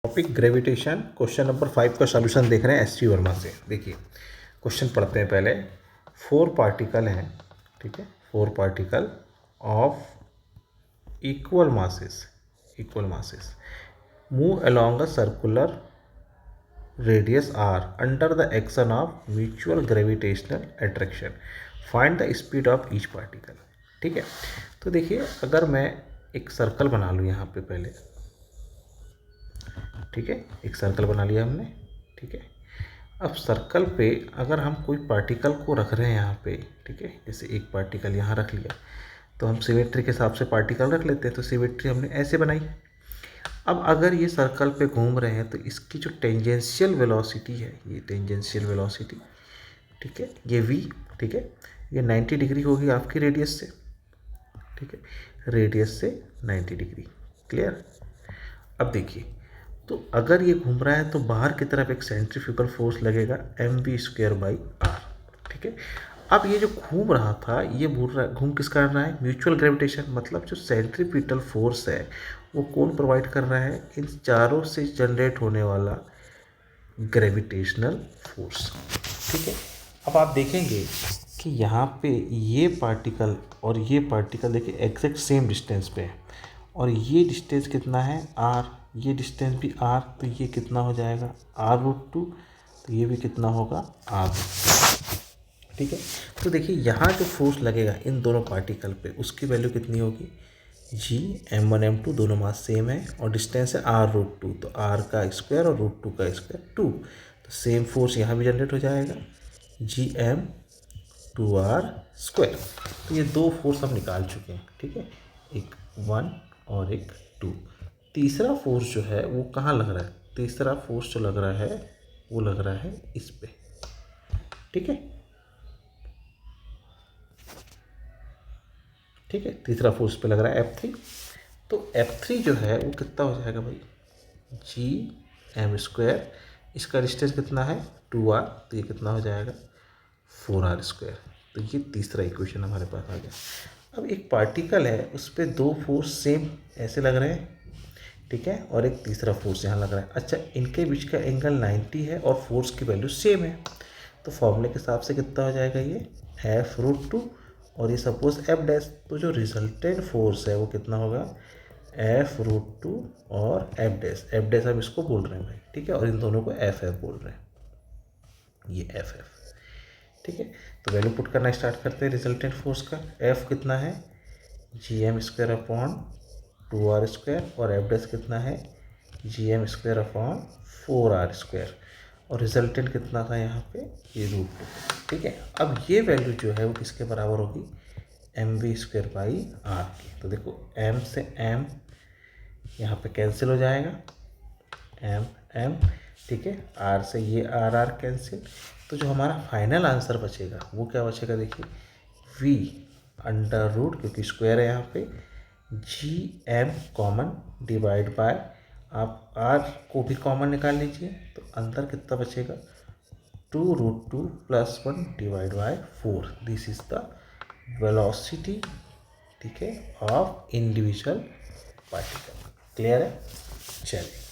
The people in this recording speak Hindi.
टॉपिक ग्रेविटेशन, क्वेश्चन नंबर 5 का सॉल्यूशन देख रहे हैं एस टी वर्मा से। देखिए क्वेश्चन पढ़ते हैं पहले। 4 पार्टिकल हैं, ठीक है, 4 particle of equal masses move along a circular radius R under the action of mutual gravitational attraction, find the speed of each particle. ठीक है, तो देखिए अगर मैं एक सर्कल बना लूँ यहाँ पे पहले, ठीक है, एक सर्कल बना लिया हमने, ठीक है। अब सर्कल पे अगर हम कोई पार्टिकल को रख रहे हैं यहाँ पे, ठीक है, जैसे एक पार्टिकल यहाँ रख लिया तो हम सिमेट्री के हिसाब से पार्टिकल रख लेते हैं, तो सिमेट्री हमने ऐसे बनाई। अब अगर ये सर्कल पे घूम रहे हैं तो इसकी जो टेंजेंशियल वेलोसिटी है, ये टेंजेंशियल वेलोसिटी, ठीक है, ये v, ठीक है, ये 90 डिग्री होगी आपकी रेडियस से, ठीक है, रेडियस से 90 डिग्री। क्लियर। अब देखिए, तो अगर ये घूम रहा है तो बाहर की तरफ एक सेंट्रीफ्यूगल फोर्स लगेगा mv²/r, ठीक है। अब ये जो घूम रहा था ये घूम किस कर रहा है? म्यूचुअल ग्रेविटेशन, मतलब जो सेंट्रीपिटल फोर्स है वो कौन प्रोवाइड कर रहा है? इन चारों से जनरेट होने वाला ग्रेविटेशनल फोर्स, ठीक है। अब आप देखेंगे कि यहाँ पे ये पार्टिकल और ये पार्टिकल देखिए एग्जैक्ट सेम डिस्टेंस पे है, और ये डिस्टेंस कितना है? r, ये डिस्टेंस भी r, तो ये कितना हो जाएगा? r√2, तो ये भी कितना होगा? r, ठीक है। तो देखिए यहाँ जो फोर्स लगेगा इन दोनों पार्टिकल पे उसकी वैल्यू कितनी होगी? g, m1 m2 दोनों मास सेम है और डिस्टेंस है r√2, तो r का स्क्वायर और √2 का स्क्वायर 2, तो सेम फोर्स यहाँ भी जनरेट हो जाएगा gm2r²। तो ये दो फोर्स हम निकाल चुके हैं, ठीक है, एक 1 और एक 2। तीसरा फोर्स जो है वो कहाँ लग रहा है? तीसरा फोर्स जो लग रहा है वो लग रहा है इस पे, ठीक है, ठीक है, तीसरा फोर्स पे लग रहा है F3। तो F3 जो है वो कितना हो जाएगा भाई? gm², इसका डिस्टेंस कितना है? 2r, तो ये कितना हो जाएगा? 4r²। तो ये तीसरा इक्वेशन हमारे पास आ गया। अब एक पार्टिकल है उस पर दो फोर्स सेम ऐसे लग रहे हैं, ठीक है, और एक तीसरा फोर्स यहाँ लग रहा है। अच्छा, इनके बीच का एंगल 90 है और फोर्स की वैल्यू सेम है, तो फॉर्मूले के हिसाब से कितना हो जाएगा? ये f√2 और ये सपोज f', तो जो रिजल्टेंट फोर्स है वो कितना होगा? f√2 और f', हम इसको बोल रहे हैं भाई, ठीक है, और इन दोनों को ff बोल रहे हैं, ये ff, ठीक है। तो वैल्यू पुट करना स्टार्ट करते हैं रिजल्टेंट फोर्स का। f कितना है? gm²/2r² और f' कितना है? gm²/4r², और रिजल्टेंट कितना था यहाँ पे? ये √2, ठीक है। अब ये वैल्यू जो है वो किसके बराबर होगी? mv²/r की। तो देखो m से m यहाँ पे कैंसिल हो जाएगा, m, ठीक है, r से ये r कैंसिल, तो जो हमारा फाइनल आंसर बचेगा वो क्या बचेगा? देखिए v√, क्योंकि स्क्वायर है यहाँ पे, gm कॉमन डिवाइड बाय, आप r को भी कॉमन निकाल लीजिए, तो अंदर कितना बचेगा? 2√2 + 1 divide by 4। This is the velocity, ठीक है, ऑफ इंडिविजुअल पार्टिकल। क्लियर है? चलिए।